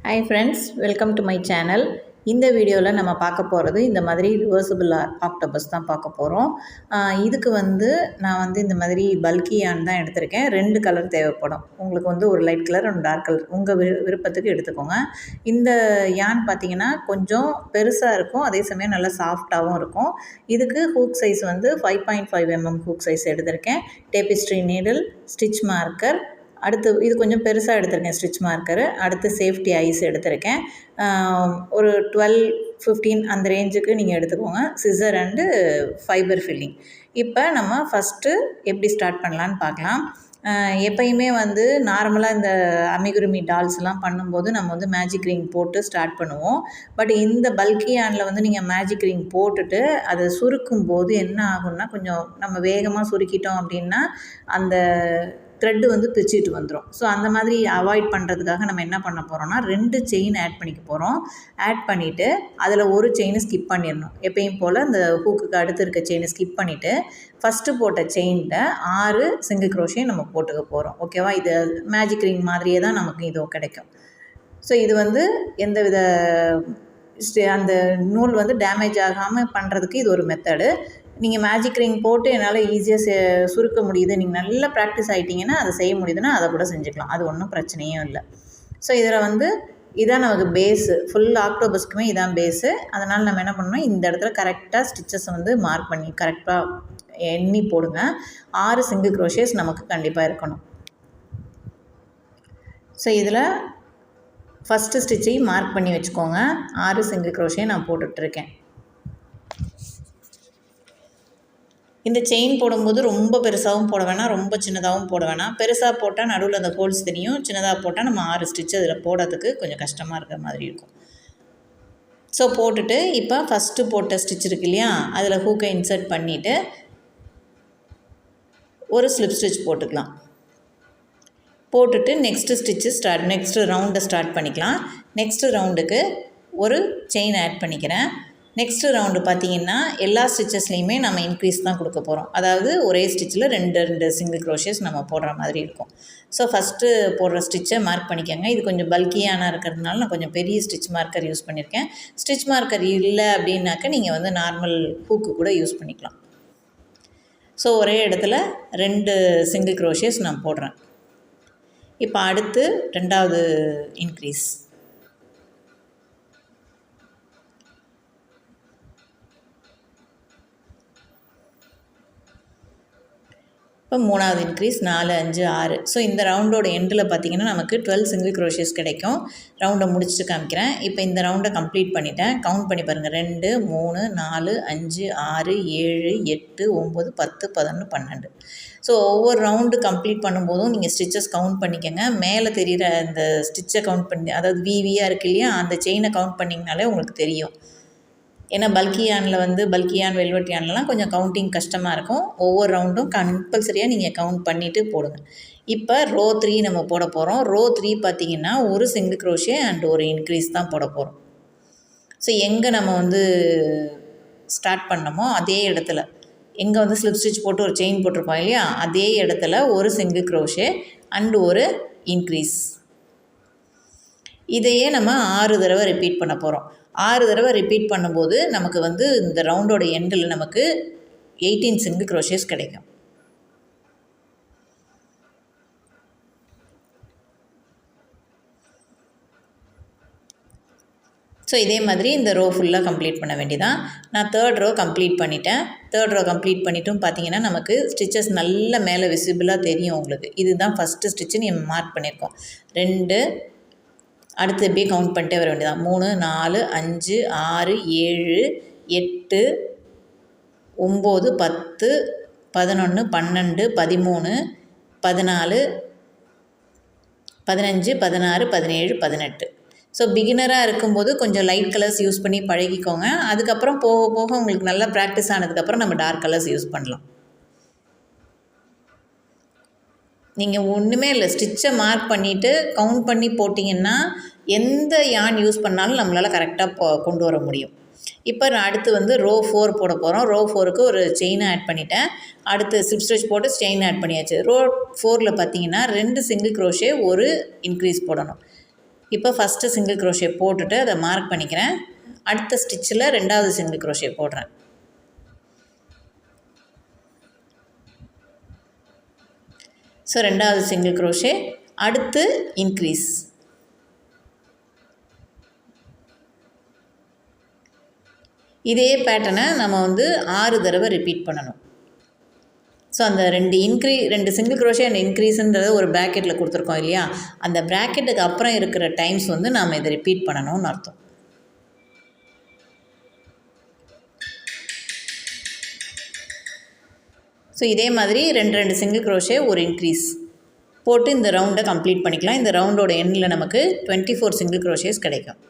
Hi friends, welcome to my channel. இந்த வீடியோவில் நம்ம பார்க்க போகிறது இந்த மாதிரி ரிவர்சிபிள் ஆக்டோபஸ் தான் பார்க்க போகிறோம். இதுக்கு நான் இந்த மாதிரி பல்கி யான் தான் எடுத்திருக்கேன். 2 கலர் தேவைப்படும். உங்களுக்கு ஒரு லைட் கலர் ஒன்று டார்க் கலர் உங்கள் விருப்பத்துக்கு எடுத்துக்கோங்க. இந்த யான் பார்த்திங்கன்னா கொஞ்சம் பெருசாக இருக்கும், அதே சமயம் நல்லா சாஃப்டாகவும் இருக்கும். இதுக்கு hook size 5.5 mm hook size எடுத்திருக்கேன். டேபிஸ்ட்ரி நீடில், ஸ்டிச் மார்க்கர், அடுத்து இது கொஞ்சம் பெருசாக எடுத்திருக்கேன் ஸ்டிச் மார்க்கரு, அடுத்து சேஃப்டி ஐஸ் எடுத்திருக்கேன். ஒரு 12-15 அந்த ரேஞ்சுக்கு நீங்கள் எடுத்துக்கோங்க. Scissor and fibre filling. இப்போ நம்ம ஃபஸ்ட்டு எப்படி ஸ்டார்ட் பண்ணலான்னு பார்க்கலாம். எப்பயுமே நார்மலாக இந்த அமிகுருமி டால்ஸ்லாம் பண்ணும்போது நம்ம மேஜிக் ரிங் போட்டு ஸ்டார்ட் பண்ணுவோம். பட் இந்த பல்கி யானில் நீங்கள் மேஜிக் ரிங் போட்டுட்டு அதை சுருக்கும் போது என்ன ஆகும்னா, கொஞ்சம் நம்ம வேகமாக சுருக்கிட்டோம் அப்படின்னா அந்த த்ரெட்டு பிரிச்சுட்டு வந்துடும். ஸோ அந்த மாதிரி அவாய்ட் பண்ணுறதுக்காக நம்ம என்ன பண்ண போகிறோம்னா, 2 செயின் ஆட் பண்ணிக்க போகிறோம். ஆட் பண்ணிவிட்டு அதில் ஒரு செயினை ஸ்கிப் பண்ணிடணும். எப்பயும் போல் அந்த ஹூக்குக்கு அடுத்து இருக்க செயினை ஸ்கிப் பண்ணிவிட்டு ஃபஸ்ட்டு போட்ட செயினில் 6 சிங்கிள் க்ரோஷே நம்ம போட்டுக்க போகிறோம். ஓகேவா? இது மேஜிக் ரிங் மாதிரியே தான் நமக்கு இதோ கிடைக்கும். ஸோ இது எந்தவித அந்த நூல் டேமேஜ் ஆகாமல் பண்ணுறதுக்கு இது ஒரு மெத்தடு. நீங்கள் மேஜிக் ரிங் போட்டு என்னால் ஈஸியாக சுருக்க முடியுது, நீங்கள் நல்லா ப்ராக்டிஸ் ஆகிட்டிங்கன்னா அதை செய்ய முடியுதுன்னா அதை கூட செஞ்சுக்கலாம். அது ஒன்றும் பிரச்சனையும் இல்லை. ஸோ இதில் இதான் நமக்கு பேஸு. ஃபுல் ஆக்டோபஸ்க்குமே இதான் பேஸு. அதனால் நம்ம என்ன பண்ணணும், இந்த இடத்துல கரெக்டாக ஸ்டிச்சஸ் மார்க் பண்ணி கரெக்டாக எண்ணி போடுங்க. 6 சிங்கிள் க்ரோஷேஸ் நமக்கு கண்டிப்பாக இருக்கணும். ஸோ இதில் ஃபஸ்ட்டு ஸ்டிச்சையும் மார்க் பண்ணி வச்சுக்கோங்க. 6 சிங்கிள் க்ரோஷே நான் போட்டுட்ருக்கேன். இந்த செயின் போடும்போது ரொம்ப பெருசாகவும் போட வேணாம், ரொம்ப சின்னதாகவும் போட வேணாம். பெருசாக போட்டால் நடுவில் அந்த ஹோல்ஸ் தெரியும், சின்னதாக போட்டால் நம்ம 6 ஸ்டிச் அதில் போடுறதுக்கு கொஞ்சம் கஷ்டமாக இருக்கிற மாதிரி இருக்கும். ஸோ போட்டுட்டு இப்போ ஃபஸ்ட்டு போட்ட ஸ்டிச் இருக்கு இல்லையா, அதில் ஹூக்கை இன்சர்ட் பண்ணிவிட்டு ஒரு ஸ்லிப் ஸ்டிச் போட்டுக்கலாம். போட்டுட்டு நெக்ஸ்ட்டு ரவுண்டை ஸ்டார்ட் பண்ணிக்கலாம். நெக்ஸ்ட்டு ரவுண்டுக்கு ஒரு செயின் ஆட் பண்ணிக்கிறேன். நெக்ஸ்ட்டு ரவுண்டு பார்த்திங்கன்னா எல்லா ஸ்டிச்சஸ்லேயுமே நம்ம இன்க்ரீஸ் தான் கொடுக்க போகிறோம். அதாவது ஒரே ஸ்டிச்சில் 2 சிங்கிள் க்ரோஷேஸ் நம்ம போடுற மாதிரி இருக்கும். ஸோ ஃபஸ்ட்டு போடுற ஸ்டிச்சை மார்க் பண்ணிக்கோங்க. இது கொஞ்சம் பல்கியான இருக்கிறதுனால நான் கொஞ்சம் பெரிய ஸ்டிச் மார்க்கர் யூஸ் பண்ணியிருக்கேன். ஸ்டிச் மார்க்கர் இல்லை அப்படின்னாக்க நீங்கள் நார்மல் ஹூக்கு கூட யூஸ் பண்ணிக்கலாம். ஸோ ஒரே இடத்துல 2 சிங்கிள் க்ரோஷேஸ் நான் போடுறேன். இப்போ அடுத்து 2வது இன்க்ரீஸ். இப்போ 3வது இன்க்ரீஸ் 4, 5, 6. ஸோ இந்த ரவுண்டோட எண்டில் பார்த்திங்கன்னா நமக்கு 12 சிங்கிள் க்ரோஷேஸ் கிடைக்கும். ரவுண்டை முடிச்சுட்டு காமிக்கிறேன். இப்போ இந்த ரவுண்டை கம்ப்ளீட் பண்ணிட்டேன். கவுண்ட் பண்ணி பாருங்கள். 2, 3, 4, 5, 6, 7, 8, 9, 10, 11, 12. ஸோ ஒவ்வொரு ரவுண்டு கம்ப்ளீட் பண்ணும்போதும் நீங்கள் ஸ்டிச்சஸ் கவுண்ட் பண்ணிக்கோங்க. மேலே தெரிகிற அந்த ஸ்டிச்சை கவுண்ட் பண்ணி, அதாவது விவியாக இருக்குது இல்லையா, அந்த செயினை கவுண்ட் பண்ணிங்கனாலே உங்களுக்கு தெரியும். ஏன்னா பல்கி யான் வெல்வெட் யான்லாம் கொஞ்சம் கவுண்டிங் கஷ்டமாக இருக்கும். ஒவ்வொரு ரவுண்டும் கம்பல்சரியாக நீங்கள் கவுண்ட் பண்ணிவிட்டு போடுங்க. இப்போ ரோ 3 நம்ம போட போகிறோம். ரோ 3 பார்த்திங்கன்னா ஒரு சிங்கிள் க்ரோஷே அண்ட் ஒரு இன்க்ரீஸ் தான் போட போகிறோம். ஸோ எங்கே நம்ம ஸ்டார்ட் பண்ணமோ அதே இடத்துல, எங்கே ஸ்லிப் ஸ்டிச் போட்டு ஒரு செயின் போட்டிருப்போம் இல்லையா, அதே இடத்துல ஒரு சிங்கிள் க்ரோஷே அண்டு ஒரு இன்க்ரீஸ். இதையே நம்ம 6 தடவை ரிப்பீட் பண்ண போகிறோம். 6 தடவை ரிப்பீட் பண்ணும்போது நமக்கு இந்த ரவுண்டோட எண்டில் நமக்கு 18 சிங்கிள் க்ரோஷேஸ் கிடைக்கும். ஸோ இதே மாதிரி இந்த ரோ ஃபுல்லாக கம்ப்ளீட் பண்ண வேண்டியதான். நான் 3rd ரோ கம்ப்ளீட் பண்ணிட்டேன். 3rd ரோ கம்ப்ளீட் பண்ணிட்டும் பார்த்திங்கன்னா நமக்கு ஸ்டிச்சஸ் நல்ல மேலே விசிபிளாக தெரியும் உங்களுக்கு. இதுதான் ஃபஸ்ட்டு ஸ்டிச்சு நம்ம மார்க் பண்ணியிருக்கோம். 2, அடுத்து எப்படியே கவுண்ட் பண்ணிட்டே வர வேண்டியதான். 3, 4, 5, 6, 7, 8, 9, 10, 11, 12, 13, 14, 15, 16, 17, 18. ஸோ பிகினராக இருக்கும்போது கொஞ்சம் லைட் கலர்ஸ் யூஸ் பண்ணி பழகிக்கோங்க. அதுக்கப்புறம் போக போக உங்களுக்கு நல்லா ப்ராக்டிஸ் ஆனதுக்கப்புறம் நம்ம டார்க் கலர்ஸ் யூஸ் பண்ணலாம். நீங்கள் ஒன்றுமே இல்லை, ஸ்டிச்சை மார்க் பண்ணிவிட்டு கவுண்ட் பண்ணி போட்டிங்கன்னா எந்த யான் யூஸ் பண்ணாலும் நம்மளால் கரெக்டாக கொண்டு வர முடியும். இப்போ நான் அடுத்து ரோ 4 போட போகிறோம். ரோ 4க்கு ஒரு செயினை ஆட் பண்ணிட்டேன். அடுத்து ஸ்லிப் ஸ்டிச் போட்டு செயின் ஆட் பண்ணியாச்சு. ரோ 4ல் பார்த்திங்கன்னா 2 சிங்கிள் க்ரோஷே ஒரு இன்க்ரீஸ் போடணும். இப்போ ஃபஸ்ட்டு சிங்கிள் க்ரோஷே போட்டுட்டு அதை மார்க் பண்ணிக்கிறேன். அடுத்த ஸ்டிச்சில் 2வது சிங்கிள் க்ரோஷே போடுறேன். ஸோ 2வது சிங்கிள் க்ரோஷே, அடுத்து இன்க்ரீஸ். இதே பேட்டர்னை நம்ம வந்து 6 தடவை ரிப்பீட் பண்ணணும். ஸோ அந்த 2 சிங்கிள் க்ரோஷே அண்ட் இன்க்ரீஸுன்றதை ஒரு ப்ராக்கெட்டில் கொடுத்துருக்கோம் இல்லையா, அந்த ப்ராக்கெட்டுக்கு அப்புறம் இருக்கிற டைம்ஸ் வந்து நாம் இதை ரிப்பீட் பண்ணணும்னு அர்த்தம். ஸோ இதே மாதிரி 2 சிங்கிள் க்ரோஷே ஒரு இன்க்ரீஸ் போட்டு இந்த ரவுண்டை கம்ப்ளீட் பண்ணிக்கலாம். இந்த ரவுண்டோட எண்ணில் நமக்கு 24 சிங்கிள் க்ரோஷேஸ் கிடைக்கும்.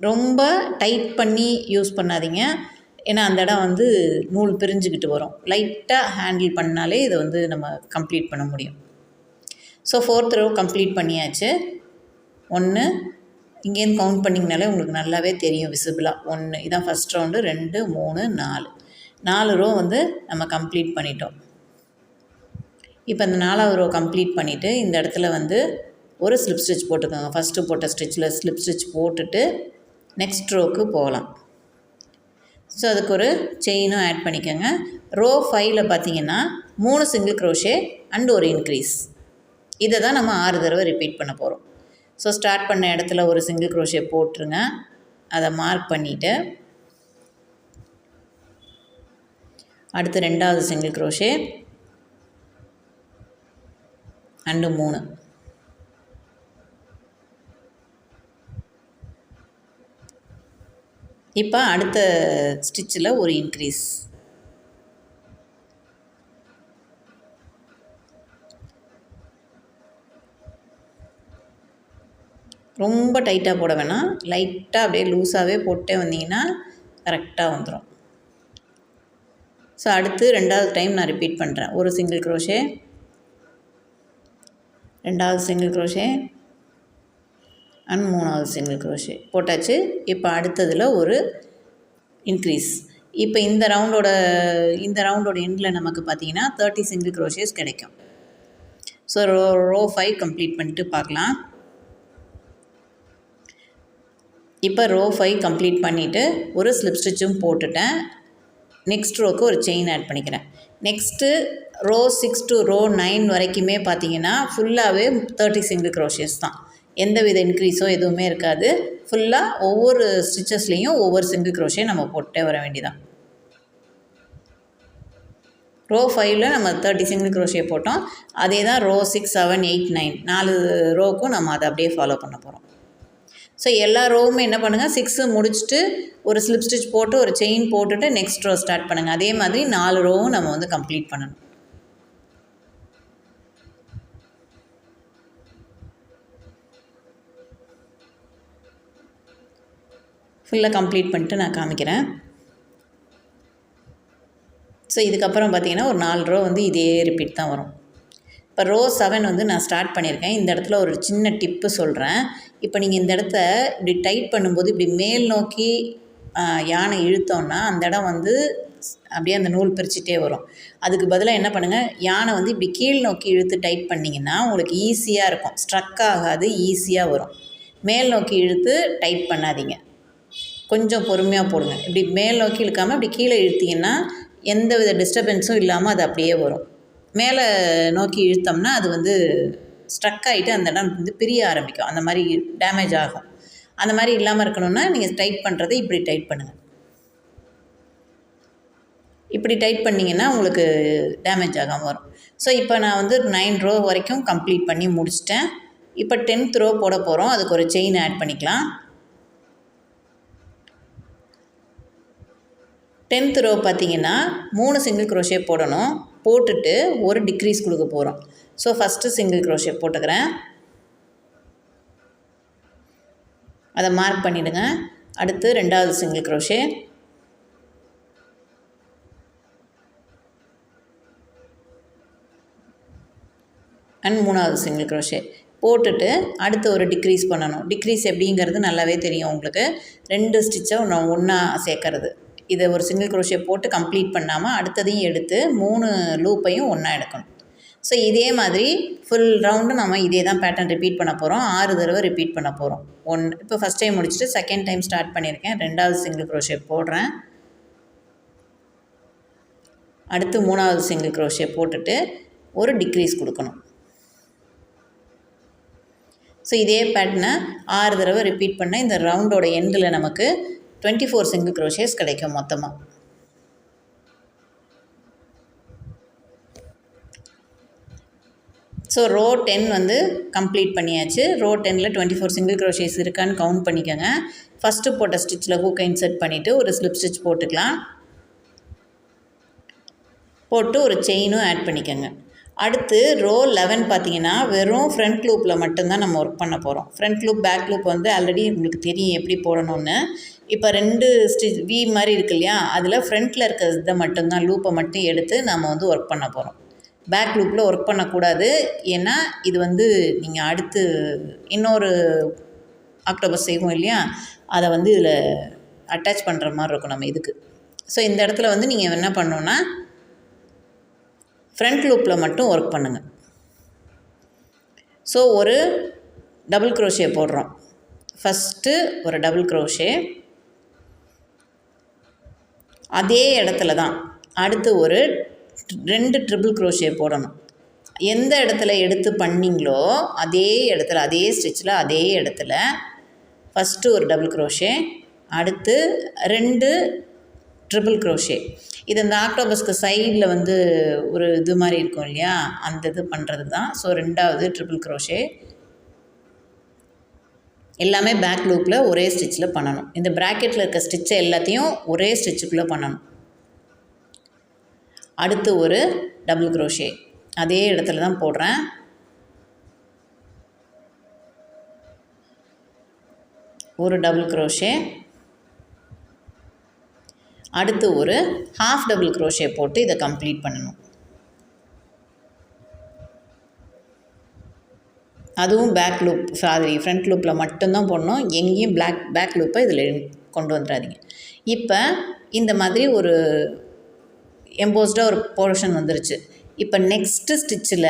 ரொம்ப டைட் பண்ணி யூஸ் பண்ணாதீங்க, ஏன்னா அந்த இடம் வந்து நூல் பிரிஞ்சுக்கிட்டு வரும். லைட்டாக ஹேண்டில் பண்ணாலே இதை வந்து நம்ம கம்ப்ளீட் பண்ண முடியும். ஸோ 4th row கம்ப்ளீட் பண்ணியாச்சு. 1 இங்கேருந்து கவுண்ட் பண்ணிங்கனாலே உங்களுக்கு நல்லாவே தெரியும் விசிபிளாக. 1 இதான் ஃபஸ்ட் ரவுண்டு, 2 3 4 row வந்து நம்ம கம்ப்ளீட் பண்ணிட்டோம். இப்போ இந்த 4வது row கம்ப்ளீட் பண்ணிவிட்டு இந்த இடத்துல வந்து ஒரு ஸ்லிப் ஸ்டிச் போட்டுக்கோங்க. ஃபஸ்ட்டு போட்ட ஸ்டிச்சில் ஸ்லிப் ஸ்டிச் போட்டுட்டு நெக்ஸ்ட் ரோவுக்கு போகலாம். ஸோ அதுக்கு ஒரு செயினும் ஆட் பண்ணிக்கோங்க. ரோ 5ல் பார்த்தீங்கன்னா 3 சிங்கிள் க்ரோஷே அண்ட் ஒரு இன்க்ரீஸ். இதை தான் நம்ம 6 தடவை ரிப்பீட் பண்ண போகிறோம். ஸோ ஸ்டார்ட் பண்ண இடத்துல ஒரு சிங்கிள் க்ரோஷே போட்டுருங்க. அதை மார்க் பண்ணிவிட்டு அடுத்து 2வது சிங்கிள் க்ரோஷே அண்டு 3. இப்போ அடுத்த ஸ்டிச்சில் ஒரு இன்க்ரீஸ். ரொம்ப டைட்டாக போட வேணாம், லைட்டாக அப்படியே லூஸாகவே போட்டே வந்தீங்கன்னா கரெக்டாக வந்துடும். ஸோ அடுத்து 2வது டைம் நான் ரிப்பீட் பண்ணுறேன். ஒரு சிங்கிள் க்ரோஷே, 2வது சிங்கிள் க்ரோஷே அண்ட் 3வது சிங்கிள் க்ரோஷே போட்டாச்சு. இப்போ அடுத்ததில் ஒரு இன்க்ரீஸ். இப்போ இந்த ரவுண்டோட எண்டில் நமக்கு பார்த்திங்கன்னா 30 சிங்கிள் க்ரோஷேஸ் கிடைக்கும். ஸோ ரோ 5 கம்ப்ளீட் பண்ணிட்டு பார்க்கலாம். இப்போ ரோ 5 கம்ப்ளீட் பண்ணிவிட்டு ஒரு ஸ்லிப் ஸ்டிச்சும் போட்டுட்டேன். நெக்ஸ்ட் ரோக்கு ஒரு செயின் ஆட் பண்ணிக்கிறேன். நெக்ஸ்ட்டு ரோ 6 to ரோ 9 வரைக்குமே பார்த்திங்கன்னா ஃபுல்லாகவே 30 சிங்கிள் க்ரோஷேஸ் தான். எந்த வித இன்க்ரீஸோ எதுவுமே இருக்காது. ஃபுல்லாக ஒவ்வொரு ஸ்டிச்சஸ்லேயும் ஒவ்வொரு சிங்கிள் க்ரோஷே நம்ம போட்டே வர வேண்டியதான். ரோ 5ல் நம்ம 30 சிங்கிள் க்ரோஷே போட்டோம். அதே தான் ரோ 6 7 8 9 4 ரோக்கும் நம்ம அதை அப்படியே ஃபாலோ பண்ண போகிறோம். ஸோ எல்லா ரோவுமே என்ன பண்ணுங்கள், 6 முடிச்சுட்டு ஒரு ஸ்லிப் ஸ்டிச் போட்டு ஒரு செயின் போட்டுட்டு நெக்ஸ்ட் ரோ ஸ்டார்ட் பண்ணுங்கள். அதே மாதிரி 4 ரோவும் நம்ம வந்து கம்ப்ளீட் பண்ணணும். ஃபுல்லாக கம்ப்ளீட் பண்ணிட்டு நான் காமிக்கிறேன். ஸோ இதுக்கப்புறம் பார்த்திங்கன்னா ஒரு 4 ரோ வந்து இதே ரிப்பீட் தான் வரும். இப்போ ரோ 7 வந்து நான் ஸ்டார்ட் பண்ணியிருக்கேன். இந்த இடத்துல ஒரு சின்ன டிப்பு சொல்கிறேன். இப்போ நீங்கள் இந்த இடத்த இப்படி டைட் பண்ணும்போது இப்படி மேல் நோக்கி யானை இழுத்தோன்னா அந்த இடம் வந்து அப்படியே அந்த நூல் பிரிச்சுட்டே வரும். அதுக்கு பதிலாக என்ன பண்ணுங்கள், யானை வந்து இப்படி கீழ் நோக்கி இழுத்து டைட் பண்ணிங்கன்னா உங்களுக்கு ஈஸியாக இருக்கும், ஸ்ட்ரக் ஆகாது, ஈஸியாக வரும். மேல் நோக்கி இழுத்து டைட் பண்ணாதீங்க, கொஞ்சம் பொறுமையாக போடுங்க. இப்படி மேல் நோக்கி இழுக்காமல் இப்படி கீழே இழுத்திங்கன்னா எந்த வித டிஸ்டர்பன்ஸும் இல்லாமல் அது அப்படியே வரும். மேலே நோக்கி இழுத்தோம்னா அது வந்து ஸ்ட்ரக் ஆகிட்டு அந்த இடம் வந்து பிரிய ஆரம்பிக்கும், அந்த மாதிரி டேமேஜ் ஆகும். அந்த மாதிரி இல்லாமல் இருக்கணும்னா நீங்கள் டைட் பண்ணுறதை இப்படி டைட் பண்ணுங்கள். இப்படி டைட் பண்ணிங்கன்னா உங்களுக்கு டேமேஜ் ஆகாமல் வரும். ஸோ இப்போ நான் வந்து 9 ரோ வரைக்கும் கம்ப்ளீட் பண்ணி முடிச்சிட்டேன். இப்போ 10th ரோ போட போகிறோம். அதுக்கு ஒரு செயின் ஆட் பண்ணிக்கலாம். 10th ரோ பார்த்திங்கன்னா 3 சிங்கிள் க்ரோஷே போடணும். போட்டுட்டு ஒரு டிக்ரீஸ் கொடுக்க போகிறோம். ஸோ ஃபஸ்ட்டு சிங்கிள் க்ரோஷே போட்டுக்கிறேன். அதை மார்க் பண்ணிவிடுங்க. அடுத்து 2வது சிங்கிள் க்ரோஷே, அண்ட் 3வது சிங்கிள் க்ரோஷே போட்டுட்டு அடுத்து ஒரு டிக்ரீஸ் பண்ணணும். டிக்ரீஸ் எப்படிங்கிறது நல்லாவே தெரியும் உங்களுக்கு. 2 ஸ்டிச்சை ஒன்றா சேர்க்கறது. இதை ஒரு சிங்கிள் க்ரோஷே போட்டு கம்ப்ளீட் பண்ணாமல் அடுத்ததையும் எடுத்து 3 லூப்பையும் ஒன்றா எடுக்கணும். ஸோ இதே மாதிரி ஃபுல் ரவுண்டு நம்ம இதே தான் பேட்டர்ன் ரிப்பீட் பண்ண போகிறோம். 6 தடவை ரிப்பீட் பண்ண போகிறோம். இப்போ ஃபஸ்ட் டைம் முடிச்சுட்டு செகண்ட் டைம் ஸ்டார்ட் பண்ணியிருக்கேன். 2வது சிங்கிள் க்ரோஷே போடுறேன். அடுத்து 3வது சிங்கிள் க்ரோஷே போட்டுட்டு ஒரு டிக்ரீஸ் கொடுக்கணும். ஸோ இதே பேட்டர்னை 6 தடவை ரிப்பீட் பண்ண இந்த ரவுண்டோட எண்டில் நமக்கு 24 சிங்கிள் க்ரோஷேஸ் கிடைக்கும் மொத்தமாக. ஸோ ரோ 10 வந்து கம்ப்ளீட் பண்ணியாச்சு. ரோ 10ல் 24 சிங்கிள் க்ரோஷேஸ் இருக்கான்னு கவுண்ட் பண்ணிக்கோங்க. ஃபஸ்ட்டு போட்ட ஸ்டிச்சில் ஹூக்கை இன்சர்ட் பண்ணிவிட்டு ஒரு ஸ்லிப் ஸ்டிச் போட்டுக்கலாம். போட்டு ஒரு செயினும் ஆட் பண்ணிக்கோங்க. அடுத்து ரோ 11 பார்த்தீங்கன்னா வெறும் ஃப்ரண்ட் லூப்பில் மட்டும்தான் நம்ம ஒர்க் பண்ண போகிறோம். ஃப்ரண்ட் லூப் பேக் லூப் வந்து ஆல்ரெடி உங்களுக்கு தெரியும் எப்படி போடணும்னு. இப்போ 2 ஸ்டிச் வி மாதிரி இருக்கு இல்லையா, அதில் ஃப்ரண்ட்டில் இருக்க இதை மட்டும்தான் லூப்பை மட்டும் எடுத்து நம்ம வந்து ஒர்க் பண்ண போகிறோம். பேக் லூப்பில் ஒர்க் பண்ணக்கூடாது. ஏன்னா இது வந்து நீங்கள் அடுத்து இன்னொரு ஆக்டோபஸ் செய்வோம் இல்லையா, அதை வந்து இதில் அட்டாச் பண்ணுற மாதிரி இருக்கும் நம்ம இதுக்கு. ஸோ இந்த இடத்துல வந்து நீங்கள் என்ன பண்ணணுன்னா ஃப்ரண்ட் லூப்பில் மட்டும் ஒர்க் பண்ணுங்கள். ஸோ ஒரு டபுள் க்ரோஷே போடுறோம். ஃபஸ்ட்டு ஒரு டபுள் க்ரோஷே, அதே இடத்துல தான் அடுத்து ஒரு 2 ட்ரிபிள் க்ரோஷே போடணும். எந்த இடத்துல எடுத்து பண்ணிங்களோ அதே இடத்துல, அதே ஸ்டிச்சில் அதே இடத்துல ஃபஸ்ட்டு ஒரு டபுள் க்ரோஷே, அடுத்து 2 ட்ரிபிள் க்ரோஷே. இது இந்த ஆக்டோபஸ்க்கு சைடில் வந்து ஒரு இது மாதிரி இருக்கும் இல்லையா, அந்த இது பண்ணுறதுக்கு தான். ஸோ 2வது ட்ரிபிள் க்ரோஷே. எல்லாமே பேக் லூப்பில் ஒரே ஸ்டிச்சில் பண்ணணும். இந்த ப்ராக்கெட்டில் இருக்க ஸ்டிச்சை எல்லாத்தையும் ஒரே ஸ்டிச்சுக்குள்ளே பண்ணணும். அடுத்து ஒரு டபுள் க்ரோஷே, அதே இடத்துல தான் போடுறேன். ஒரு டபுள் க்ரோஷே, அடுத்து ஒரு ஹாஃப் டபுள் க்ரோஷே போட்டு இதை கம்ப்ளீட் பண்ணணும். அதுவும் பேக் லூப், சாரி ஃப்ரண்ட் லூப்பில் மட்டும்தான் போடணும். எங்கேயும் பேக் லூப்பை இதில் கொண்டு வந்துடாதீங்க. இப்போ இந்த மாதிரி ஒரு எம்போஸ்டாக ஒரு போர்ஷன் வந்துருச்சு. இப்போ நெக்ஸ்ட்டு ஸ்டிச்சில்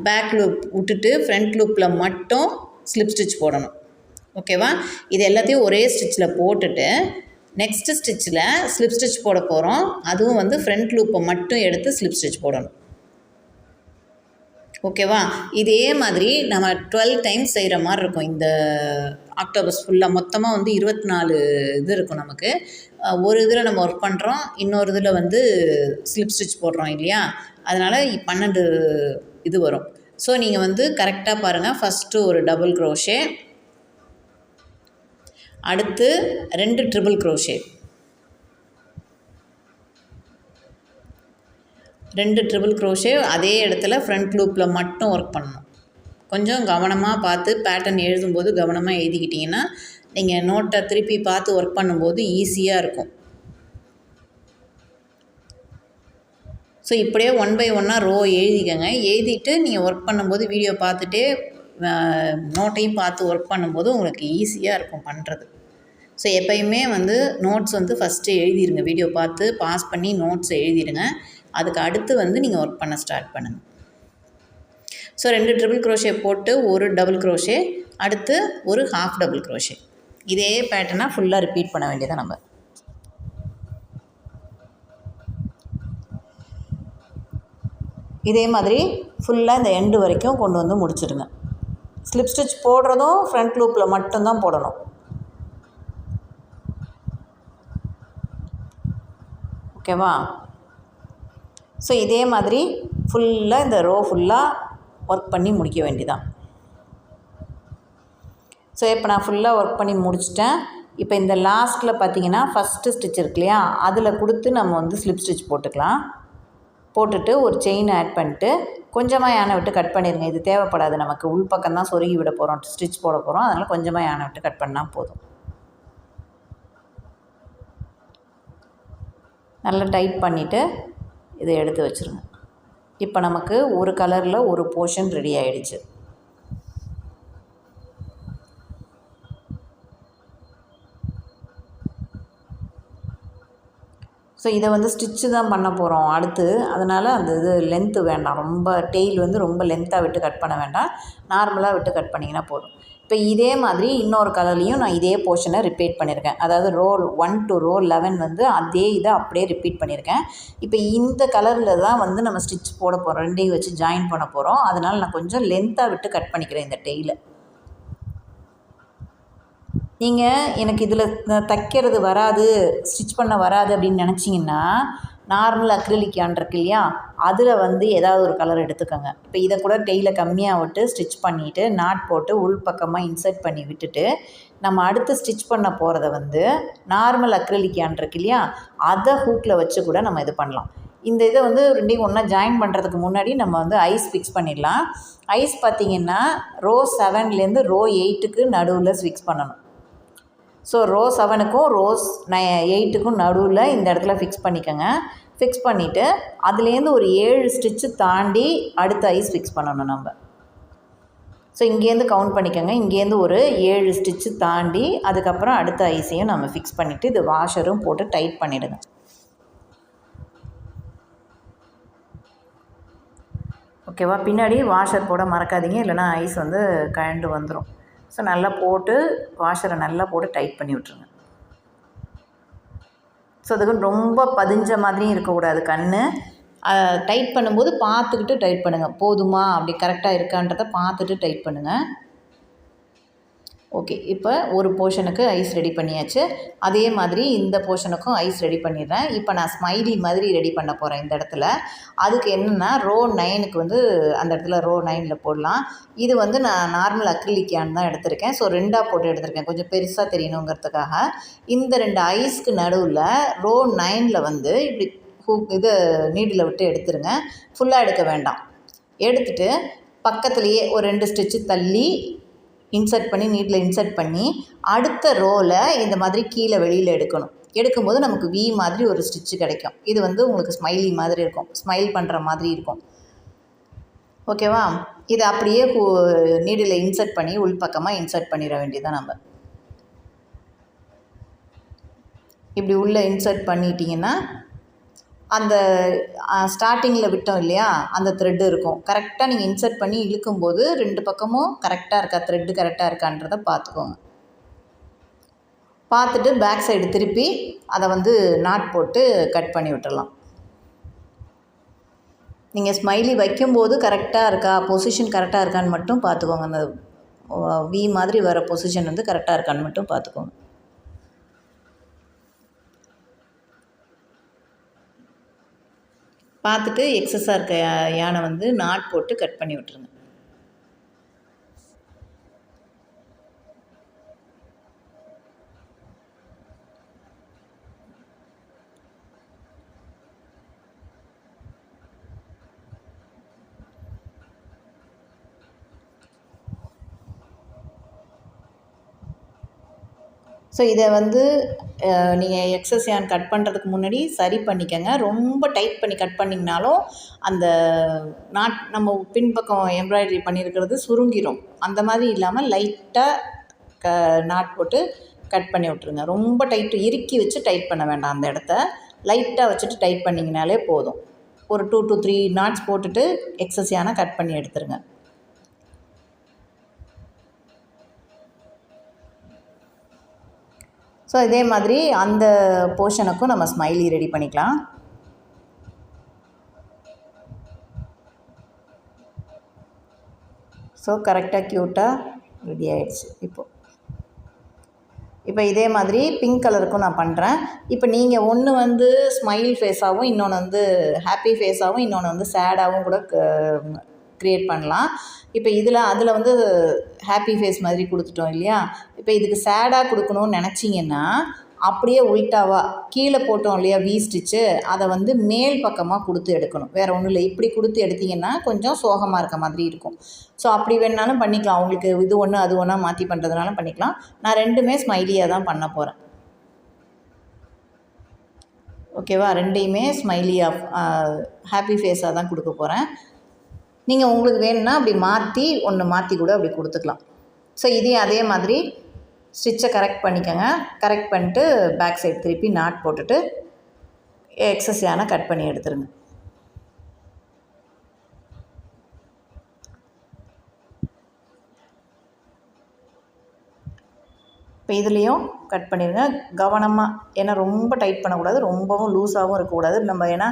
பேக் லூப் விட்டுட்டு ஃப்ரண்ட் லூப்பில் மட்டும் ஸ்லிப் ஸ்டிச் போடணும். ஓகேவா? இது எல்லாத்தையும் ஒரே ஸ்டிச்சில் போட்டுட்டு நெக்ஸ்ட்டு ஸ்டிச்சில் ஸ்லிப் ஸ்டிச் போட போகிறோம். அதுவும் வந்து ஃப்ரண்ட் லூப்பை மட்டும் எடுத்து ஸ்லிப் ஸ்டிச் போடணும். ஓகேவா? இதே மாதிரி நம்ம 12 டைம்ஸ் செய்கிற மாதிரி இருக்கும். இந்த ஆக்டோபஸ் ஃபுல்லாக மொத்தமாக வந்து 24 இது இருக்கும் நமக்கு. ஒரு இதில் நம்ம ஒர்க் பண்ணுறோம், இன்னொரு இதில் வந்து ஸ்லிப் ஸ்டிச் போடுறோம் இல்லையா, அதனால் 12 இது வரும். ஸோ நீங்கள் வந்து கரெக்டாக பாருங்கள். ஃபஸ்ட்டு ஒரு டபுள் க்ரோஷே, அடுத்து 2 ட்ரிபிள் க்ரோஷே, 2 ட்ரிபிள் க்ரோஷே அதே இடத்துல ஃப்ரண்ட் லூப்பில் மட்டும் ஒர்க் பண்ணணும். கொஞ்சம் கவனமாக பார்த்து பேட்டர்ன் எழுதும்போது கவனமாக எழுதிக்கிட்டிங்கன்னா நீங்கள் நோட்டை திருப்பி பார்த்து ஒர்க் பண்ணும்போது ஈஸியாக இருக்கும். ஸோ இப்படியே 1 by 1 ரோ எழுதிக்கங்க. எழுதிட்டு நீங்கள் ஒர்க் பண்ணும்போது வீடியோ பார்த்துட்டே நோட்டையும் பார்த்து ஒர்க் பண்ணும்போது உங்களுக்கு ஈஸியாக இருக்கும் பண்ணுறது. ஸோ எப்பயுமே வந்து நோட்ஸ் வந்து ஃபஸ்ட்டு எழுதிடுங்க. வீடியோ பார்த்து பாஸ் பண்ணி நோட்ஸை எழுதிடுங்க. அதுக்கு அடுத்து வந்து நீங்கள் ஒர்க் பண்ண ஸ்டார்ட் பண்ணுங்கள். ஸோ 2 ட்ரிபிள் க்ரோஷே போட்டு ஒரு டபுள் க்ரோஷே, அடுத்து ஒரு ஹாஃப் டபுள் க்ரோஷே. இதே பேட்டர்னாக ஃபுல்லாக ரிப்பீட் பண்ண வேண்டியதான் நம்ம. இதே மாதிரி ஃபுல்லாக இந்த எண்டு வரைக்கும் கொண்டு வந்து முடிச்சிடுங்க. ஸ்லிப் ஸ்டிச் போடுறதும் ஃப்ரண்ட் லூப்பில் மட்டும்தான் போடணும். ஓகேவா? ஸோ இதே மாதிரி ஃபுல்லாக இந்த ரோ ஃபுல்லாக ஒர்க் பண்ணி முடிக்க வேண்டியதான். ஸோ இப்போ நான் ஃபுல்லாக ஒர்க் பண்ணி முடிச்சிட்டேன். இப்போ இந்த லாஸ்ட்டில் பார்த்தீங்கன்னா ஃபஸ்ட்டு ஸ்டிச் இருக்கு இல்லையா, அதில் கொடுத்து நம்ம வந்து ஸ்லிப் ஸ்டிச் போட்டுக்கலாம். போட்டுட்டு ஒரு செயின் ஆட் பண்ணிட்டு கொஞ்சமாக யானை விட்டு கட் பண்ணிடுங்க. இது தேவைப்படாது நமக்கு, உள் பக்கம் தான் சொருகி விட போகிறோம், ஸ்டிச் போட போகிறோம். அதனால் கொஞ்சமாக யானை விட்டு கட் பண்ணால் போதும். நல்லா டைட் பண்ணிவிட்டு இதை எடுத்து வச்சுருங்க. இப்போ நமக்கு ஒரு கலரில் ஒரு போர்ஷன் ரெடி ஆகிடுச்சு. ஸோ இதை வந்து ஸ்டிச்சு தான் பண்ண போகிறோம் அடுத்து. அதனால் அந்த இது லென்த்து வேண்டாம், ரொம்ப டெய்ல் வந்து ரொம்ப லென்த்தாக விட்டு கட் பண்ண வேண்டாம், நார்மலாக விட்டு கட் பண்ணிங்கன்னா போதும். இப்போ இதே மாதிரி இன்னொரு கலர்லேயும் நான் இதே போர்ஷனை ரிப்பீட் பண்ணியிருக்கேன். அதாவது ரோ 1 to ரோ 11 வந்து அதே இதை அப்படியே ரிப்பீட் பண்ணியிருக்கேன். இப்போ இந்த கலரில் தான் வந்து நம்ம ஸ்டிச் போட போகிறோம், ரெண்டையும் வச்சு ஜாயின் பண்ண போகிறோம். அதனால் நான் கொஞ்சம் லென்த்தாக விட்டு கட் பண்ணிக்கிறேன் இந்த டெய்லை. நீங்கள் எனக்கு இதில் தைக்கிறது வராது, ஸ்டிச் பண்ண வராது அப்படின்னு நினச்சிங்கன்னா நார்மல் அக்ரிலிக் yarn இருக்கு இல்லையா, அதில் வந்து ஏதாவது ஒரு கலர் எடுத்துக்கோங்க. இப்போ இதை கூட டெய்லை கம்மியாக விட்டு ஸ்டிச் பண்ணிவிட்டு நாட் போட்டு உள் பக்கமாக இன்சர்ட் பண்ணி விட்டுட்டு நம்ம அடுத்து ஸ்டிச் பண்ண போகிறத வந்து நார்மல் அக்ரிலிக் yarn இருக்கு இல்லையா, அதை ஹூக்கில் வச்சு கூட நம்ம இது பண்ணலாம். இந்த இதை வந்து ரெண்டையும் ஒன்றா ஜாயின் பண்ணுறதுக்கு முன்னாடி நம்ம வந்து ஐஸ் ஃபிக்ஸ் பண்ணிடலாம். ஐஸ் பார்த்திங்கன்னா ரோ 7லேருந்து ரோ 8க்கு நடுவில் ஃபிக்ஸ் பண்ணணும். ஸோ ரோ 7க்கும் ரோ 8க்கும் நடுவில் இந்த இடத்துல ஃபிக்ஸ் பண்ணிக்கோங்க. ஃபிக்ஸ் பண்ணிவிட்டு அதுலேருந்து ஒரு 7 ஸ்டிச்சு தாண்டி அடுத்த ஐஸ் ஃபிக்ஸ் பண்ணணும் நம்ம. ஸோ இங்கேருந்து கவுண்ட் பண்ணிக்கோங்க, இங்கேருந்து ஒரு 7 ஸ்டிச்சு தாண்டி அதுக்கப்புறம் அடுத்த ஐஸையும் நம்ம ஃபிக்ஸ் பண்ணிவிட்டு இது வாஷரும் போட்டு டைட் பண்ணிவிடுங்க. ஓகேவா? பின்னாடி வாஷர் போட மறக்காதீங்க, இல்லைனா ஐஸ் வந்து கழண்டு வந்துடும். ஸோ நல்லா போட்டு வாஷரை நல்லா போட்டு டைட் பண்ணி விட்ருங்க. ஸோ அதுக்கு ரொம்ப பதிஞ்ச மாதிரியும் இருக்கக்கூடாது கண். டைட் பண்ணும்போது பார்த்துக்கிட்டு டைட் பண்ணுங்கள், போதுமா அப்படி கரெக்டாக இருக்கான்றதை பார்த்துட்டு டைட் பண்ணுங்கள். ஓகே, இப்போ ஒரு போர்ஷனுக்கு ஐஸ் ரெடி பண்ணியாச்சு. அதே மாதிரி இந்த போர்ஷனுக்கும் ஐஸ் ரெடி பண்ணிடுறேன். இப்போ நான் ஸ்மைலி மாதிரி ரெடி பண்ண போகிறேன் இந்த இடத்துல. அதுக்கு என்னென்னா ரோ 9க்கு வந்து அந்த இடத்துல ரோ 9ல் போடலாம். இது வந்து நான் நார்மல் அக்ரிலிக் yarn தான் எடுத்திருக்கேன். ஸோ 2ஆக போட்டு எடுத்திருக்கேன், கொஞ்சம் பெருசாக தெரியணுங்கிறதுக்காக. இந்த 2 ஐஸ்க்கு நடுவில் ரோ 9ல் வந்து இப்படி இது நீடில் விட்டு எடுத்துருங்க. ஃபுல்லாக எடுக்க வேண்டாம். எடுத்துகிட்டு பக்கத்துலேயே ஒரு 2 ஸ்டிச்சு தள்ளி இன்சர்ட் பண்ணி நீட்டில் இன்சர்ட் பண்ணி அடுத்த ரோவில் இந்த மாதிரி கீழே வெளியில் எடுக்கணும். எடுக்கும்போது நமக்கு வி மாதிரி ஒரு ஸ்டிச்சு கிடைக்கும். இது வந்து உங்களுக்கு ஸ்மைலி மாதிரி இருக்கும், ஸ்மைல் பண்ணுற மாதிரி இருக்கும். ஓகேவா? இதை அப்படியே நீடில் இன்சர்ட் பண்ணி உள்பக்கமாக இன்சர்ட் பண்ணிட வேண்டியதான். நம்ம இப்படி உள்ளே இன்சர்ட் பண்ணிட்டீங்கன்னா அந்த ஸ்டார்டிங்கில் விட்டோம் இல்லையா, அந்த த்ரெட்டு இருக்கும். கரெக்டாக நீங்கள் இன்சர்ட் பண்ணி இழுக்கும்போது 2 பக்கமும் கரெக்டாக இருக்கா, த்ரெட்டு கரெக்டாக இருக்கான்றதை பார்த்துக்கோங்க. பார்த்துட்டு பேக் சைடு திருப்பி அதை வந்து நாட் போட்டு கட் பண்ணி விட்டுடலாம். நீங்கள் ஸ்மைலி வைக்கும்போது கரெக்டாக இருக்கா, பொசிஷன் கரெக்டாக இருக்கான்னு மட்டும் பார்த்துக்கோங்க. அந்த வி மாதிரி வர பொசிஷன் வந்து கரெக்டாக இருக்கான்னு மட்டும் பார்த்துக்கோங்க. பார்த்துட்டு எக்ஸஸாக இருக்க யானை வந்து நாட் போட்டு கட் பண்ணி விட்டுருங்க. ஸோ இதை வந்து நீங்கள் எக்ஸஸ் yarn கட் பண்ணுறதுக்கு முன்னாடி சரி பண்ணிக்கோங்க. ரொம்ப டைட் பண்ணி கட் பண்ணிங்கனாலும் அந்த நம்ம பின்பக்கம் எம்ப்ராய்டரி பண்ணியிருக்கிறது சுருங்கிடும். அந்த மாதிரி இல்லாமல் லைட்டாக நாட் போட்டு கட் பண்ணி விட்ருங்க. ரொம்ப டைட்டு இறுக்கி வச்சு டைட் பண்ண வேண்டாம். அந்த இடத்த லைட்டாக வச்சுட்டு டைட் பண்ணிங்கனாலே போதும். ஒரு 2 to 3 நாட்ஸ் போட்டுட்டு எக்ஸஸ் yarn கட் பண்ணி எடுத்துருங்க. ஸோ இதே மாதிரி அந்த போர்ஷனுக்கும் நம்ம ஸ்மைலி ரெடி பண்ணிக்கலாம். ஸோ கரெக்டாக க்யூட்டாக ரெடி ஆகிடுச்சு. இப்போ இதே மாதிரி பிங்க் கலருக்கும் நான் பண்ணுறேன். இப்போ நீங்கள் ஒன்று வந்து ஸ்மைல் ஃபேஸாகவும் இன்னொன்று வந்து ஹாப்பி ஃபேஸாகவும் இன்னொன்று வந்து சேடாகவும் கூட க்ரியேட் பண்ணலாம். இப்போ அதில் வந்து ஹாப்பி ஃபேஸ் மாதிரி கொடுத்துட்டோம் இல்லையா. இப்போ இதுக்கு சேடாக கொடுக்கணும்னு நினச்சிங்கன்னா அப்படியே உல்ட்டாவாக கீழே போட்டோம் இல்லையா வி ஸ்டிச்சு, அதை வந்து மேல் பக்கமாக கொடுத்து எடுக்கணும். வேறு ஒன்றும் இல்லை, இப்படி கொடுத்து எடுத்திங்கன்னா கொஞ்சம் சோகமாக இருக்க மாதிரி இருக்கும். ஸோ அப்படி வேணாலும் பண்ணிக்கலாம். அவங்களுக்கு இது ஒன்று அது ஒன்றா மாற்றி பண்ணுறதுனாலும் பண்ணிக்கலாம். நான் 2மே ஸ்மைலியாக தான் பண்ண போகிறேன். ஓகேவா? 2யுமே ஸ்மைலியாக ஹாப்பி ஃபேஸாக தான் கொடுக்க போகிறேன். நீங்கள் உங்களுக்கு வேணும்னா அப்படி மாற்றி கூட அப்படி கொடுத்துக்கலாம். ஸோ இதையும் அதே மாதிரி ஸ்டிச்சை கரெக்ட் பண்ணிக்கோங்க. கரெக்ட் பண்ணிட்டு பேக் சைடு திருப்பி நாட் போட்டுட்டு எக்ஸஸ் யானை கட் பண்ணி எடுத்துருங்க. இப்போ இதுலேயும் கட் பண்ணிடுங்க கவனமாக, ஏன்னா ரொம்ப டைட் பண்ணக்கூடாது, ரொம்பவும் லூஸாகவும் இருக்கக்கூடாது. நம்ம ஏன்னா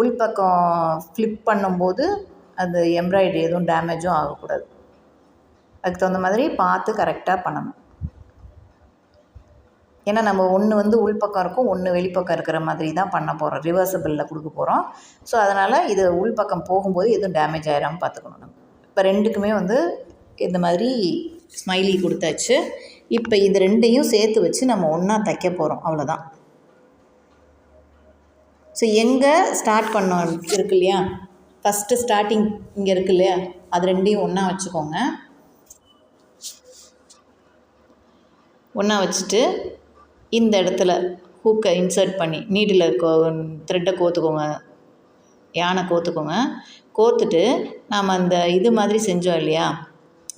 உள்பக்கம் ஃப்ளிப் பண்ணும்போது அது எம்ப்ராய்டரி எதுவும் டேமேஜும் ஆகக்கூடாது. அதுக்கு தகுந்த மாதிரி பார்த்து கரெக்டாக பண்ணணும். ஏன்னா நம்ம ஒன்று வந்து உள்பக்கம் இருக்கும், ஒன்று வெளிப்பக்கம் இருக்கிற மாதிரி தான் பண்ண போகிறோம், ரிவர்சபிளில் கொடுக்க போகிறோம். ஸோ அதனால் இது உள்பக்கம் போகும்போது எதுவும் டேமேஜ் ஆகிடாமல் பார்த்துக்கணும் நம்ம. இப்போ ரெண்டுக்குமே வந்து இந்த மாதிரி ஸ்மைலி கொடுத்தாச்சு. இப்போ இது ரெண்டையும் சேர்த்து வச்சு நம்ம ஒன்றா தைக்க போகிறோம், அவ்வளோதான். ஸோ எங்கே ஸ்டார்ட் பண்ணோம் இருக்கு இல்லையா, ஃபஸ்ட்டு ஸ்டார்டிங் இங்கே இருக்கு இல்லையா, அது ரெண்டையும் ஒன்றா வச்சுக்கோங்க. ஒன்றா வச்சுட்டு இந்த இடத்துல ஹூக்கை இன்சர்ட் பண்ணி நீடில் த்ரெட்டை கோத்துக்கோங்க, யானை கோத்துக்கோங்க. கோத்துட்டு நாம் அந்த இது மாதிரி செஞ்சோம் இல்லையா,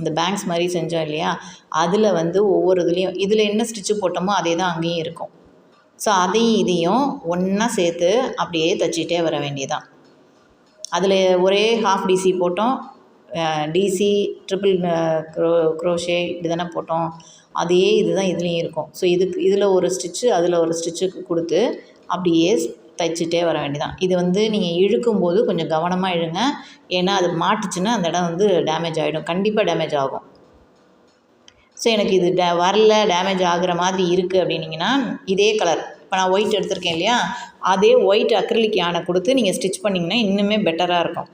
இந்த பேங்க்ஸ் மாதிரி செஞ்சோம் இல்லையா, அதில் வந்து ஒவ்வொரு இதுலேயும் இதில் என்ன ஸ்டிச்சு போட்டோமோ அதே தான் அங்கேயும் இருக்கும். ஸோ அதையும் இதையும் ஒன்றா சேர்த்து அப்படியே தைச்சிட்டே வர வேண்டியதான். அதில் ஒரே ஹாஃப் டிசி போட்டோம், டிசி ட்ரிபிள் க்ரோஷே இப்படி தானே போட்டோம், அதே இது தான் இதுலேயும் இருக்கும். ஸோ இதில் ஒரு ஸ்டிச்சு அதில் ஒரு ஸ்டிச்சுக்கு கொடுத்து அப்படியே தைச்சிட்டே வர வேண்டியதான். இது வந்து நீங்கள் இழுக்கும்போது கொஞ்சம் கவனமாக இழுங்க, ஏன்னா அது மாட்டுச்சுன்னா அந்த இடம் வந்து டேமேஜ் ஆகிடும், கண்டிப்பாக டேமேஜ் ஆகும். ஸோ எனக்கு இது வரல, டேமேஜ் ஆகிற மாதிரி இருக்குது அப்படின்னிங்கன்னா இதே கலர், இப்போ நான் ஒயிட் எடுத்திருக்கேன் இல்லையா, அதே ஒயிட் அக்ரிலிக் யானை கொடுத்து நீங்கள் ஸ்டிச் பண்ணிங்கன்னா இன்னுமே பெட்டராக இருக்கும்.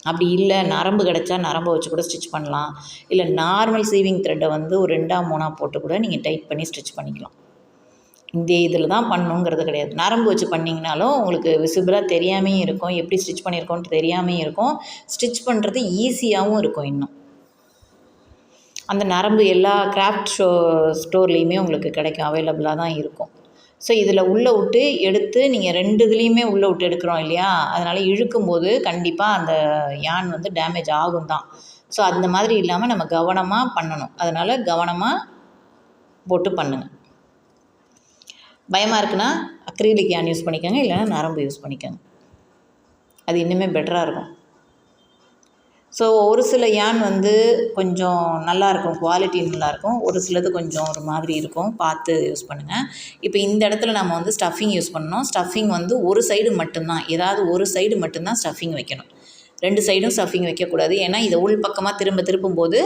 அப்படி இல்லை நரம்பு கிடச்சா நரம்பை வச்சு கூட ஸ்டிச் பண்ணலாம், இல்லை நார்மல் சீவிங் த்ரெட்டை வந்து ஒரு 2ஆ 3ஆ போட்டு கூட நீங்கள் டைட் பண்ணி ஸ்டிச் பண்ணிக்கலாம். இந்த இதில் தான் பண்ணணுங்கிறது கிடையாது. நரம்பு வச்சு பண்ணிங்கனாலும் உங்களுக்கு விசிபிளாக தெரியாமையும் இருக்கும், எப்படி ஸ்டிச் பண்ணியிருக்கோன்ட்டு தெரியாமையும் இருக்கும், ஸ்டிச் பண்ணுறது ஈஸியாகவும் இருக்கும். இன்னும் அந்த நரம்பு எல்லா கிராஃப்ட் ஸ்டோர்லேயுமே உங்களுக்கு கிடைக்கும், அவைலபிளாக தான் இருக்கும். ஸோ இதில் உள்ளே விட்டு எடுத்து நீங்கள் 2 இதுலேயுமே உள்ளே விட்டு எடுக்கிறோம் இல்லையா, அதனால் இழுக்கும்போது கண்டிப்பாக அந்த யான் வந்து டேமேஜ் ஆகும் தான். ஸோ அந்த மாதிரி இல்லாமல் நம்ம கவனமாக பண்ணணும், அதனால் கவனமாக போட்டு பண்ணுங்கள். பயமாக இருக்குன்னா அக்ரிலிக் யான் யூஸ் பண்ணிக்கோங்க, இல்லைன்னா நரம்பு யூஸ் பண்ணிக்கோங்க, அது இன்னுமே பெட்டராக இருக்கும். ஸோ ஒரு சில யான் வந்து கொஞ்சம் நல்லாயிருக்கும், குவாலிட்டி நல்லாயிருக்கும், ஒரு சிலது கொஞ்சம் ஒரு மாதிரி இருக்கும், பார்த்து யூஸ் பண்ணுங்கள். இப்போ இந்த இடத்துல நம்ம வந்து ஸ்டஃபிங் யூஸ் பண்ணணும். ஸ்டஃபிங் வந்து ஒரு சைடு மட்டும்தான், ஏதாவது ஒரு சைடு மட்டும்தான் ஸ்டஃபிங் வைக்கணும், 2 சைடும் ஸ்டஃபிங் வைக்கக்கூடாது. ஏன்னா இதை உள் பக்கமாக திரும்பும்போது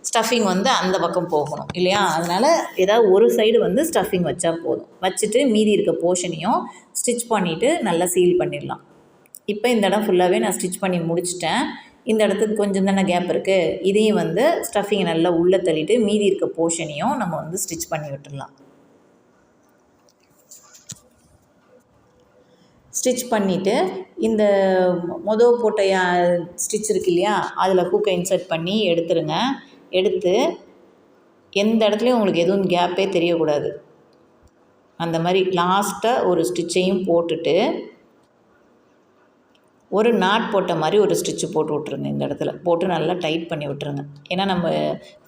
ஸ்டஃபிங் வந்து அந்த பக்கம் போகணும் இல்லையா, அதனால் ஏதாவது ஒரு சைடு வந்து ஸ்டஃபிங் வச்சா போதும். வச்சுட்டு மீதி இருக்க போர்ஷனையும் ஸ்டிச் பண்ணிவிட்டு நல்லா சீல் பண்ணிடலாம். இப்போ இந்த இடம் ஃபுல்லாகவே நான் ஸ்டிச் பண்ணி முடிச்சிட்டேன். இந்த இடத்துக்கு கொஞ்சம் தானே கேப் இருக்குது, இதையும் வந்து ஸ்டஃபிங்கை நல்லா உள்ளே தள்ளிட்டு மீதி இருக்க போர்ஷனையும் நம்ம வந்து ஸ்டிச் பண்ணி விட்டுடலாம். ஸ்டிச் பண்ணிவிட்டு இந்த போட்ட ஸ்டிச் இருக்கு இல்லையா, அதில் ஹூக்கை இன்சர்ட் பண்ணி எடுத்துருங்க. எடுத்து எந்த இடத்துலையும் உங்களுக்கு எதுவும் கேப்பே தெரியக்கூடாது, அந்த மாதிரி லாஸ்ட்டாக ஒரு ஸ்டிச்சையும் போட்டுட்டு ஒரு நாட் போட்ட மாதிரி ஒரு ஸ்டிச்சு போட்டு விட்ருங்க. இந்த இடத்துல போட்டு நல்லா டைட் பண்ணி விட்டுருங்க, ஏன்னா நம்ம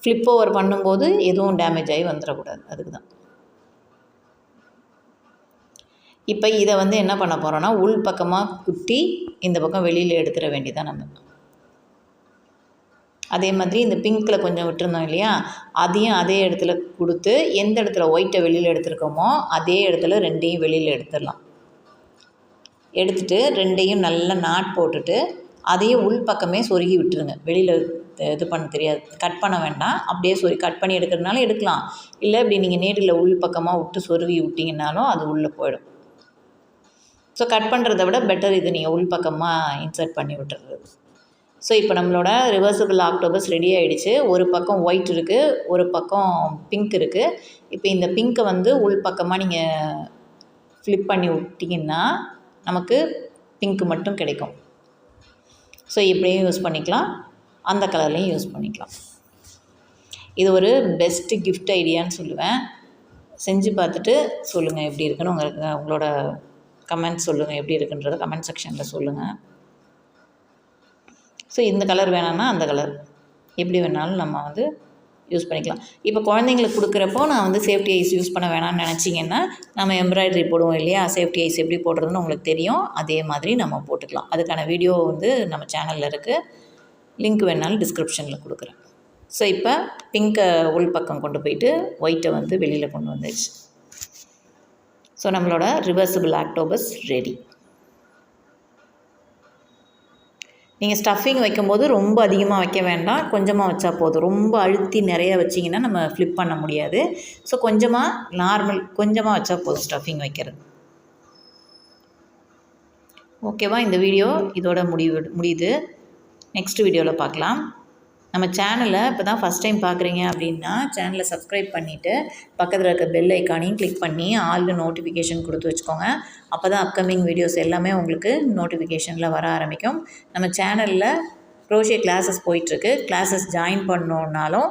ஃப்ளிப் ஓவர் பண்ணும்போது எதுவும் டேமேஜ் ஆகி வந்துடக்கூடாது, அதுக்கு தான். இப்போ இதை வந்து என்ன பண்ண போகிறோன்னா உள் பக்கமாக குத்தி இந்த பக்கம் வெளியில் எடுத்துட வேண்டியதான் நம்ம. அதே மாதிரி இந்த பிங்க்கில் கொஞ்சம் விட்டுருந்தோம் இல்லையா, அதையும் அதே இடத்துல கொடுத்து எந்த இடத்துல ஒயிட்டை வெளியில் எடுத்துருக்கோமோ அதே இடத்துல 2ஐயும் வெளியில் எடுத்துடலாம். எடுத்துகிட்டு 2ஐயும் நல்லா நாட் போட்டுட்டு அதையும் உள் பக்கமே சொருகி விட்டுருங்க. வெளியில் இது பண்ண தெரியாது, கட் பண்ண வேண்டாம், அப்படியே கட் பண்ணி எடுக்கிறதுனால எடுக்கலாம், இல்லை இப்படி நீங்கள் நேரில் உள் பக்கமாக விட்டு சொருகி விட்டிங்கனாலும் அது உள்ளே போயிடும். ஸோ கட் பண்ணுறத விட பெட்டர் இது நீங்கள் உள் பக்கமாக இன்சர்ட் பண்ணி விட்டுறது. ஸோ இப்போ நம்மளோட ரிவர்சிபிள் ஆக்டோபஸ் ரெடி ஆகிடுச்சு. ஒரு பக்கம் ஒயிட் இருக்குது, ஒரு பக்கம் பிங்க் இருக்குது. இப்போ இந்த பிங்க்கை வந்து உள் பக்கமாக நீங்கள் ஃப்ளிப் பண்ணி விட்டிங்கன்னா நமக்கு பிங்க்கு மட்டும் கிடைக்கும். ஸோ இப்படியும் யூஸ் பண்ணிக்கலாம், அந்த கலர்லேயும் யூஸ் பண்ணிக்கலாம். இது ஒரு பெஸ்ட்டு கிஃப்ட் ஐடியான்னு சொல்லுவேன். செஞ்சு பார்த்துட்டு சொல்லுங்கள் எப்படி இருக்குன்னு, உங்களோட கமெண்ட்ஸ் சொல்லுங்கள், எப்படி இருக்குன்றதை கமெண்ட் செக்ஷனில் சொல்லுங்கள். ஸோ இந்த கலர் வேணான்னா அந்த கலர் எப்படி வேணாலும் நம்ம வந்து யூஸ் பண்ணிக்கலாம். இப்போ குழந்தைங்களுக்கு கொடுக்குறப்போ நான் வந்து சேஃப்டி ஐஸ் யூஸ் பண்ண வேணாம்னு நினச்சிங்கன்னா நம்ம எம்ப்ராய்டரி போடுவோம் இல்லையா, சேஃப்டி ஐஸ் எப்படி போடுறதுன்னு உங்களுக்கு தெரியும். அதே மாதிரி நம்ம போட்டுக்கலாம். அதுக்கான வீடியோ வந்து நம்ம சேனலில் இருக்குது. லிங்க் வேணாலும் டிஸ்கிரிப்ஷனில் கொடுக்குறேன். ஸோ இப்போ பிங்கை உள் பக்கம் கொண்டு போயிட்டு ஒயிட்டை வந்து வெளியில் கொண்டு வந்துடுச்சு. ஸோ நம்மளோட ரிவர்சிபிள் ஆக்டோபஸ் ரெடி. நீங்கள் ஸ்டஃபிங் வைக்கும்போது ரொம்ப அதிகமாக வைக்க வேண்டாம், கொஞ்சமாக வச்சா போதும். ரொம்ப அழுத்தி நிறைய வச்சிங்கன்னா நம்ம ஃப்ளிப் பண்ண முடியாது. ஸோ கொஞ்சமாக வச்சா போதும் ஸ்டஃபிங் வைக்கிறது. ஓகேவா? இந்த வீடியோ இதோட முடியுது. நெக்ஸ்ட் வீடியோவில் பார்க்கலாம். நம்ம சேனலை இப்போ தான் ஃபஸ்ட் டைம் பார்க்குறீங்க அப்படின்னா சேனலை சப்ஸ்கிரைப் பண்ணிவிட்டு பக்கத்தில் இருக்க பெல் ஐக்கானையும் கிளிக் பண்ணி ஆல்னு நோட்டிஃபிகேஷன் கொடுத்து வச்சுக்கோங்க. அப்போ தான் அப்கமிங் வீடியோஸ் எல்லாமே உங்களுக்கு நோட்டிஃபிகேஷனில் வர ஆரம்பிக்கும். நம்ம சேனலில் க்ரோஷே கிளாஸஸ் போயிட்டுருக்கு. கிளாஸஸ் ஜாயின் பண்ணோன்னாலும்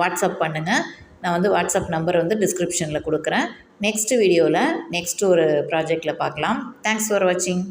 வாட்ஸ்அப் பண்ணுங்கள். நான் வந்து வாட்ஸ்அப் நம்பர் வந்து டிஸ்கிரிப்ஷனில் கொடுக்குறேன். நெக்ஸ்ட் வீடியோவில் நெக்ஸ்ட் ஒரு ப்ராஜெக்டில் பார்க்கலாம். தேங்க்ஸ் ஃபார் வாட்சிங்.